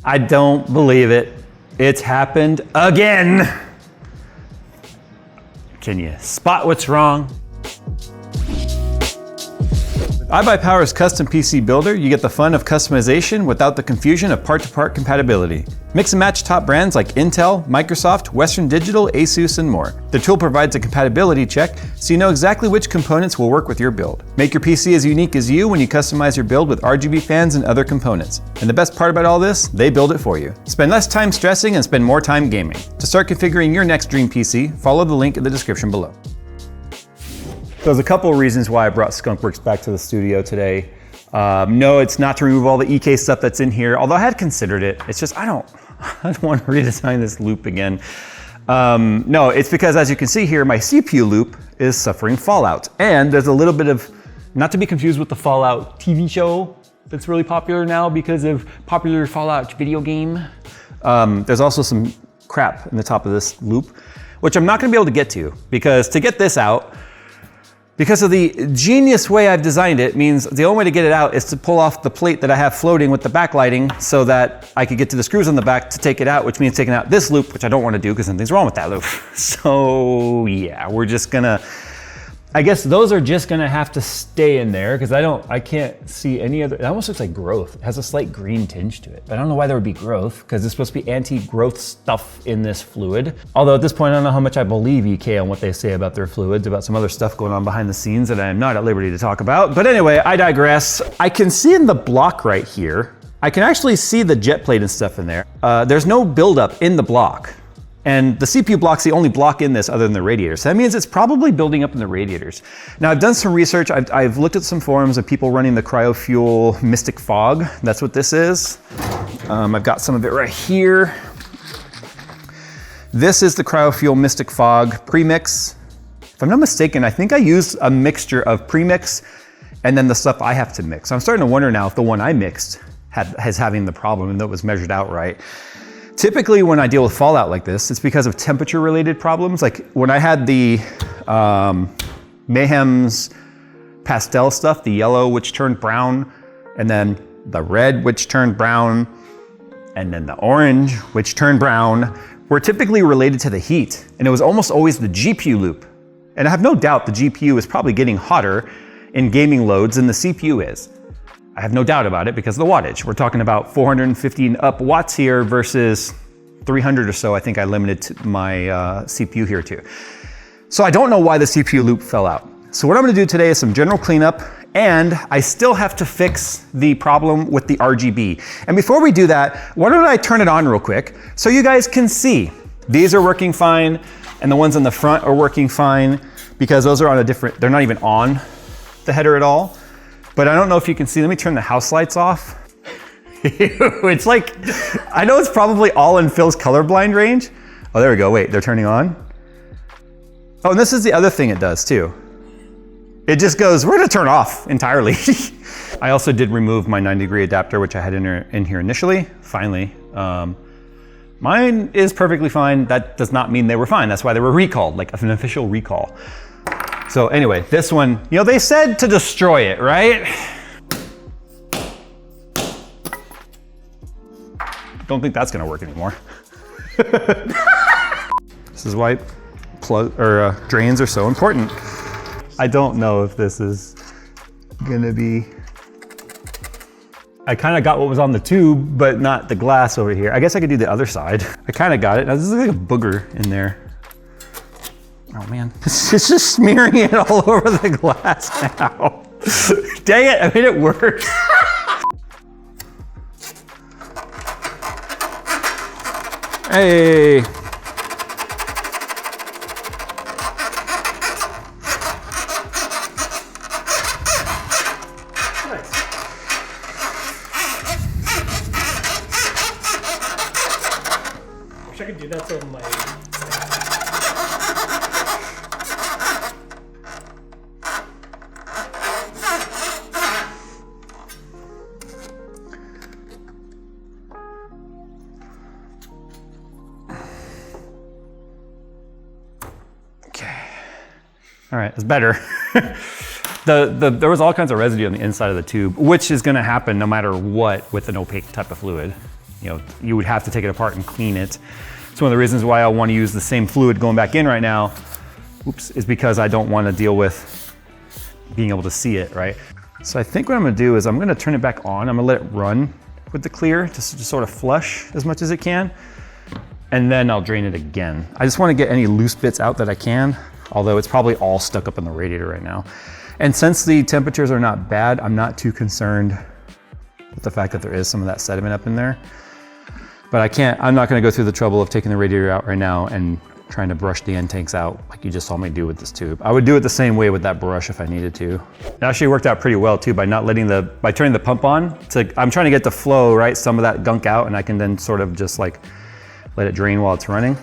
I don't believe it. It's happened again. Can you spot what's wrong? With iBuyPower's custom PC builder, you get the fun of customization without the confusion of part-to-part compatibility. Mix and match top brands like Intel, Microsoft, Western Digital, Asus, and more. The tool provides a compatibility check so you know exactly which components will work with your build. Make your PC as unique as you when you customize your build with RGB fans and other components. And the best part about all this, they build it for you. Spend less time stressing and spend more time gaming. To start configuring your next dream PC, follow the link in the description below. So there's a couple of reasons why I brought Skunkworks back to the studio today. No, it's not to remove all the EK stuff that's in here, although I had considered it. It's just, I don't want to redesign this loop again. No, it's because as you can see here, my CPU loop is suffering fallout. And there's a little bit of, not to be confused with the Fallout TV show that's really popular now because of popular Fallout video game. There's also some crap in the top of this loop, which I'm not gonna be able to get to get this out, because of the genius way I've designed it, means the only way to get it out is to pull off the plate that I have floating with the backlighting so that I could get to the screws on the back to take it out, which means taking out this loop, which I don't want to do because something's wrong with that loop. So yeah, we're just gonna, I guess those are just gonna have to stay in there because I can't see any other, it almost looks like growth. It has a slight green tinge to it, but I don't know why there would be growth because it's supposed to be anti-growth stuff in this fluid. Although at this point, I don't know how much I believe EK on what they say about their fluids, about some other stuff going on behind the scenes that I am not at liberty to talk about. But anyway, I digress. I can see in the block right here, I can actually see the jet plate and stuff in there. There's no buildup in the block. And the CPU block's the only block in this other than the radiators. So that means it's probably building up in the radiators. Now I've done some research. I've looked at some forums of people running the CryoFuel Mystic Fog. That's what this is. I've got some of it right here. This is the CryoFuel Mystic Fog premix. If I'm not mistaken, I think I used a mixture of premix and then the stuff I have to mix. So I'm starting to wonder now if the one I mixed is having the problem, even though it was measured out right. Typically when I deal with fallout like this, it's because of temperature related problems. Like when I had the Mayhem's pastel stuff, the yellow which turned brown, and then the red which turned brown, and then the orange which turned brown, were typically related to the heat. And it was almost always the GPU loop. And I have no doubt the GPU is probably getting hotter in gaming loads than the CPU is. I have no doubt about it because of the wattage. We're talking about 450 and up watts here versus 300 or so I think I limited my CPU here to. So I don't know why the CPU loop fell out. So what I'm gonna do today is some general cleanup, and I still have to fix the problem with the RGB. And before we do that, why don't I turn it on real quick so you guys can see. These are working fine, and the ones on the front are working fine because those are on a different, they're not even on the header at all. But I don't know if you can see, let me turn the house lights off. It's like, I know it's probably all in Phil's colorblind range. Oh, there we go, wait, they're turning on. Oh, and this is the other thing it does too. It just goes, we're gonna turn off entirely. I also did remove my 9-degree adapter, which I had in here initially, finally. Mine is perfectly fine. That does not mean they were fine. That's why they were recalled, like an official recall. So anyway, this one, you know, they said to destroy it, right? Don't think that's gonna work anymore. This is why drains are so important. I don't know if this is gonna be, I kind of got what was on the tube, but not the glass over here. I guess I could do the other side. I kind of got it. Now this is like a booger in there. Oh man, it's just smearing it all over the glass now. Dang it, I made it worse. Hey. Wish I could do that to my... All right, it's better. There was all kinds of residue on the inside of the tube, which is gonna happen no matter what with an opaque type of fluid. you would have to take it apart and clean it. It's one of the reasons why I want to use the same fluid going back in right now, is because I don't want to deal with being able to see it, right? So I think what I'm gonna do is I'm gonna turn it back on. I'm gonna let it run with the clear just to sort of flush as much as it can. And then I'll drain it again. I just want to get any loose bits out that I can, although it's probably all stuck up in the radiator right now. And since the temperatures are not bad, I'm not too concerned with the fact that there is some of that sediment up in there. But I'm not gonna go through the trouble of taking the radiator out right now and trying to brush the end tanks out like you just saw me do with this tube. I would do it the same way with that brush if I needed to. It actually worked out pretty well too by by turning the pump on. I'm trying to get the flow, right? Some of that gunk out, and I can then sort of just like let it drain while it's running.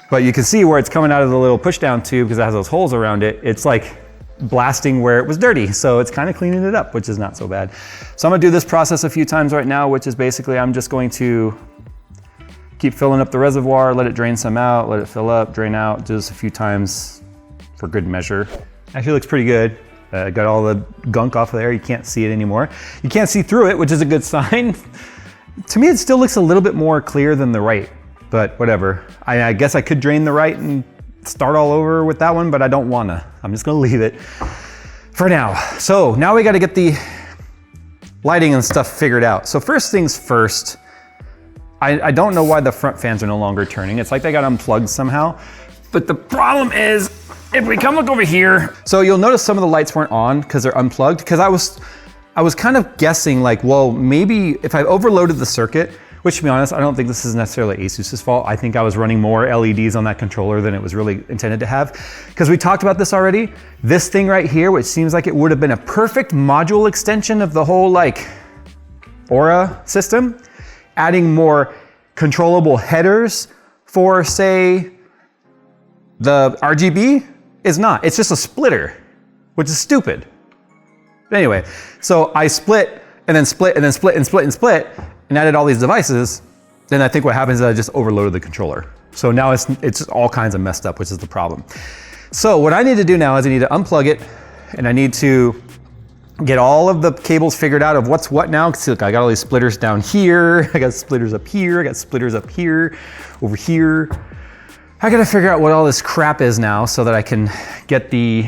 But you can see where it's coming out of the little push down tube because it has those holes around it. It's like blasting where it was dirty. So it's kind of cleaning it up, which is not so bad. So I'm gonna do this process a few times right now, which is basically I'm just going to keep filling up the reservoir, let it drain some out, let it fill up, drain out, do this a few times for good measure. Actually looks pretty good. Got all the gunk off of there. You can't see it anymore. You can't see through it, which is a good sign. To me, it still looks a little bit more clear than the right, but whatever. I guess I could drain the right and start all over with that one, but I don't wanna. I'm just gonna leave it for now. So now we gotta get the lighting and stuff figured out. So first things first, I don't know why the front fans are no longer turning. It's like they got unplugged somehow. But the problem is, if we come look over here, so you'll notice some of the lights weren't on because they're unplugged, because I was kind of guessing like, well, maybe if I overloaded the circuit, which to be honest, I don't think this is necessarily ASUS's fault. I think I was running more LEDs on that controller than it was really intended to have. Because we talked about this already. This thing right here, which seems like it would have been a perfect module extension of the whole like Aura system, adding more controllable headers for, say, the RGB is not. It's just a splitter, which is stupid. But anyway, so I split and then split and then split and split and split and added all these devices. Then I think what happens is I just overloaded the controller. So now it's all kinds of messed up, which is the problem. So what I need to do now is I need to unplug it, and I need to get all of the cables figured out of what's what now. See, look, I got all these splitters down here. I got splitters up here. I got splitters up here, over here. I gotta figure out what all this crap is now so that I can get the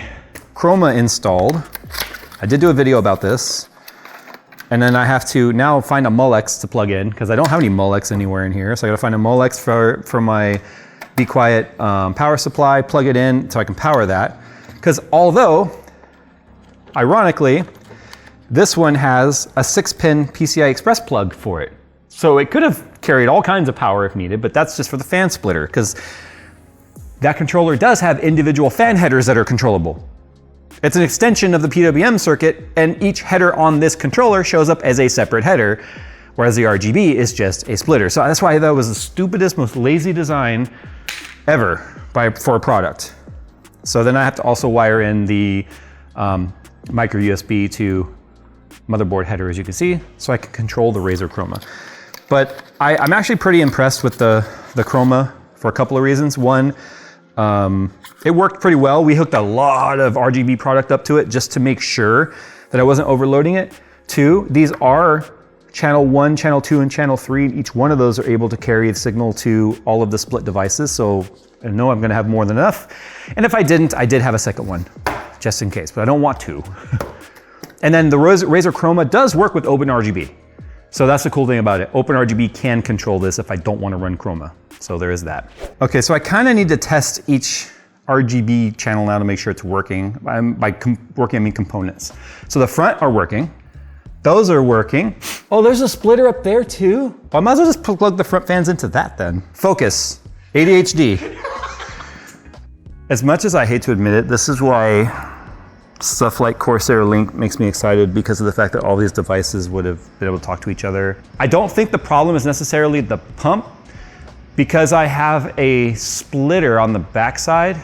chroma installed. I did do a video about this. And then I have to now find a Molex to plug in because I don't have any Molex anywhere in here. So I gotta find a Molex for my Be Quiet power supply, plug it in so I can power that. Because although, ironically, this one has a 6-pin PCI Express plug for it. So it could have carried all kinds of power if needed, but that's just for the fan splitter because that controller does have individual fan headers that are controllable. It's an extension of the PWM circuit, and each header on this controller shows up as a separate header, whereas the RGB is just a splitter. So that's why that was the stupidest, most lazy design ever for a product. So then I have to also wire in the micro USB to motherboard header, as you can see, so I can control the Razer Chroma. But I'm actually pretty impressed with the Chroma for a couple of reasons. One, it worked pretty well. We hooked a lot of RGB product up to it just to make sure that I wasn't overloading it. Two, these are channel 1, channel 2, and channel 3, and each one of those are able to carry the signal to all of the split devices, so I know I'm gonna have more than enough. And if I didn't, I did have a second one, just in case, but I don't want to. And then the Razer Chroma does work with OpenRGB. So that's the cool thing about it. OpenRGB can control this if I don't want to run Chroma. So there is that. Okay, so I kind of need to test each RGB channel now to make sure it's working. By working, I mean components. So the front are working. Those are working. Oh, there's a splitter up there too. Well, I might as well just plug the front fans into that then. Focus, ADHD. As much as I hate to admit it, this is why stuff like Corsair Link makes me excited, because of the fact that all these devices would have been able to talk to each other. I don't think the problem is necessarily the pump, because I have a splitter on the backside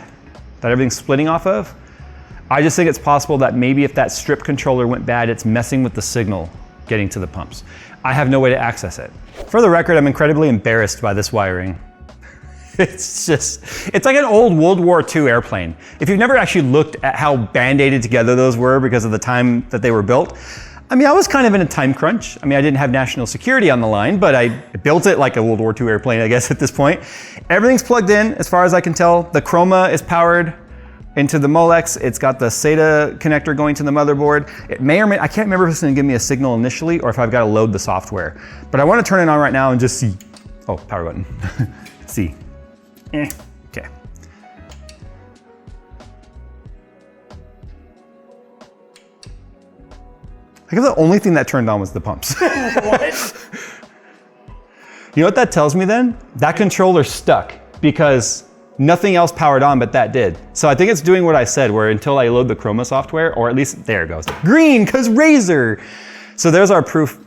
that everything's splitting off of. I just think it's possible that maybe if that strip controller went bad, it's messing with the signal getting to the pumps. I have no way to access it. For the record, I'm incredibly embarrassed by this wiring. It's like an old World War II airplane. If you've never actually looked at how band-aided together those were because of the time that they were built, I mean, I was kind of in a time crunch. I mean, I didn't have national security on the line, but I built it like a World War II airplane, I guess, at this point. Everything's plugged in, as far as I can tell. The Chroma is powered into the Molex. It's got the SATA connector going to the motherboard. It may or may, I can't remember if it's gonna give me a signal initially or if I've got to load the software. But I want to turn it on right now and just see. Oh, power button. See. Okay. I guess the only thing that turned on was the pumps. What? You know what that tells me then? That controller's stuck because nothing else powered on but that did. So I think it's doing what I said, where until I load the Chroma software, or at least, there it goes. Green, cause Razer. So there's our proof.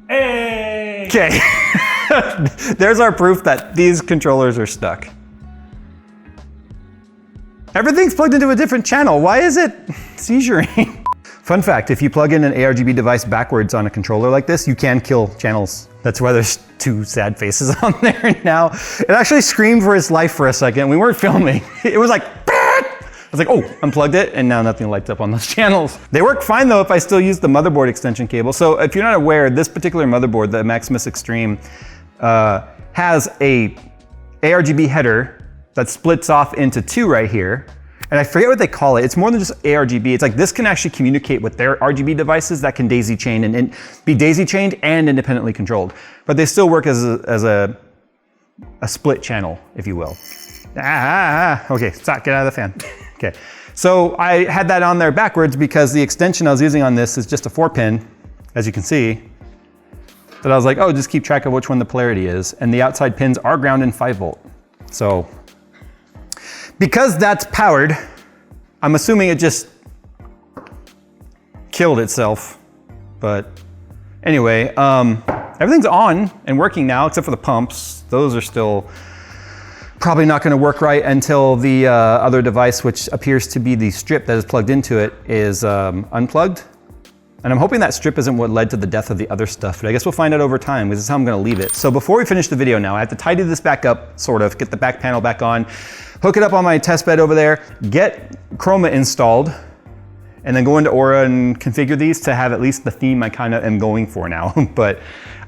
Hey! Okay. There's our proof that these controllers are stuck. Everything's plugged into a different channel. Why is it seizuring? Fun fact, if you plug in an ARGB device backwards on a controller like this, you can kill channels. That's why there's two sad faces on there now. It actually screamed for its life for a second. We weren't filming. It was like, I was like, oh, unplugged it, and now nothing lights up on those channels. They work fine though if I still use the motherboard extension cable. So if you're not aware, this particular motherboard, the Maximus Extreme, has a ARGB header that splits off into two right here. And I forget what they call it. It's more than just ARGB. It's like this can actually communicate with their RGB devices that can daisy chain and be daisy chained and independently controlled. But they still work as a split channel, if you will. Okay, stop, get out of the fan. Okay, so I had that on there backwards because the extension I was using on this is just a 4-pin, as you can see. But I was like, oh, just keep track of which one the polarity is. And the outside pins are ground in 5V. So, because that's powered, I'm assuming it just killed itself. But anyway, everything's on and working now except for the pumps. Those are still probably not gonna work right until the other device, which appears to be the strip that is plugged into it, is unplugged. And I'm hoping that strip isn't what led to the death of the other stuff, but I guess we'll find out over time, because this is how I'm gonna leave it. So before we finish the video now, I have to tidy this back up, sort of, get the back panel back on, hook it up on my test bed over there, get Chroma installed, and then go into Aura and configure these to have at least the theme I kind of am going for now. But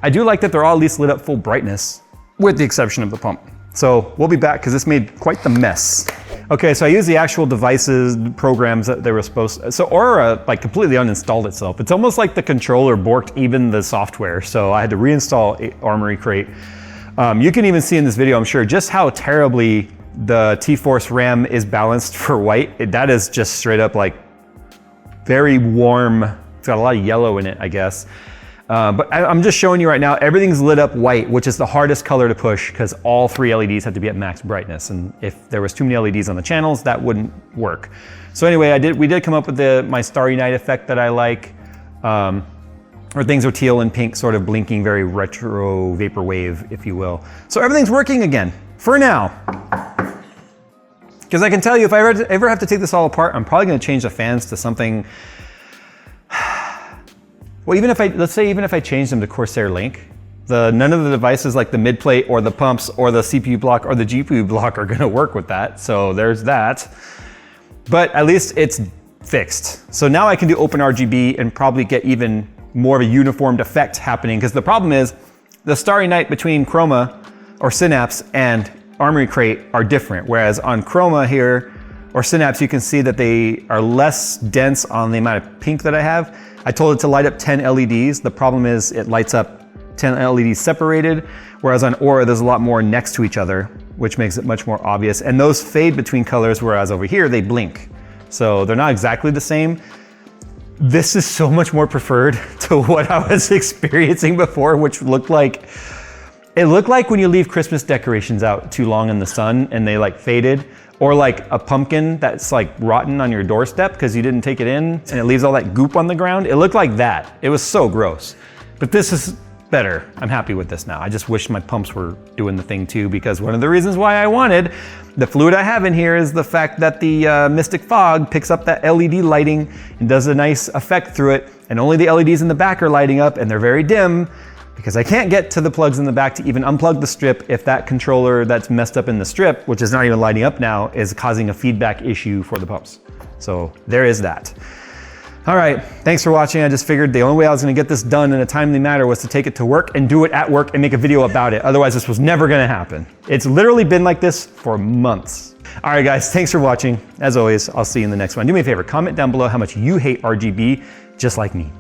I do like that they're all at least lit up full brightness, with the exception of the pump. So we'll be back, because this made quite the mess. Okay, so I used the actual devices, programs that they were supposed to. So Aura like completely uninstalled itself. It's almost like the controller borked even the software. So I had to reinstall Armory Crate. You can even see in this video, I'm sure, just how terribly the T-Force RAM is balanced for white. That is just straight up like very warm. It's got a lot of yellow in it, I guess. But I'm just showing you right now, everything's lit up white, which is the hardest color to push because all 3 LEDs have to be at max brightness. And if there was too many LEDs on the channels, that wouldn't work. So anyway, we did come up with my Starry Night effect that I like, where things are teal and pink, sort of blinking, very retro vaporwave, if you will. So everything's working again, for now. Because I can tell you, if I ever have to take this all apart, I'm probably gonna change the fans to something. Well, let's say even if I change them to Corsair Link, none of the devices like the mid plate or the pumps or the CPU block or the GPU block are gonna work with that. So there's that. But at least it's fixed. So now I can do open RGB and probably get even more of a uniformed effect happening, because the problem is the Starry Night between Chroma or Synapse and Armory Crate are different. Whereas on Chroma here or Synapse, you can see that they are less dense on the amount of pink that I have. I told it to light up 10 LEDs. The problem is it lights up 10 LEDs separated, whereas on Aura, there's a lot more next to each other, which makes it much more obvious. And those fade between colors, whereas over here, they blink. So they're not exactly the same. This is so much more preferred to what I was experiencing before, which looked like, it looked like when you leave Christmas decorations out too long in the sun and they like faded. Or like a pumpkin that's like rotten on your doorstep because you didn't take it in and it leaves all that goop on the ground. It looked like that. It was so gross. But this is better. I'm happy with this now. I just wish my pumps were doing the thing too, because one of the reasons why I wanted the fluid I have in here is the fact that the Mystic Fog picks up that LED lighting and does a nice effect through it. And only the LEDs in the back are lighting up and they're very dim. because I can't get to the plugs in the back to even unplug the strip if that controller that's messed up in the strip, which is not even lighting up now, is causing a feedback issue for the pumps. So there is that. All right, thanks for watching. I just figured the only way I was gonna get this done in a timely manner was to take it to work and do it at work and make a video about it. Otherwise, this was never gonna happen. It's literally been like this for months. All right, guys, thanks for watching. As always, I'll see you in the next one. Do me a favor, comment down below how much you hate RGB, just like me.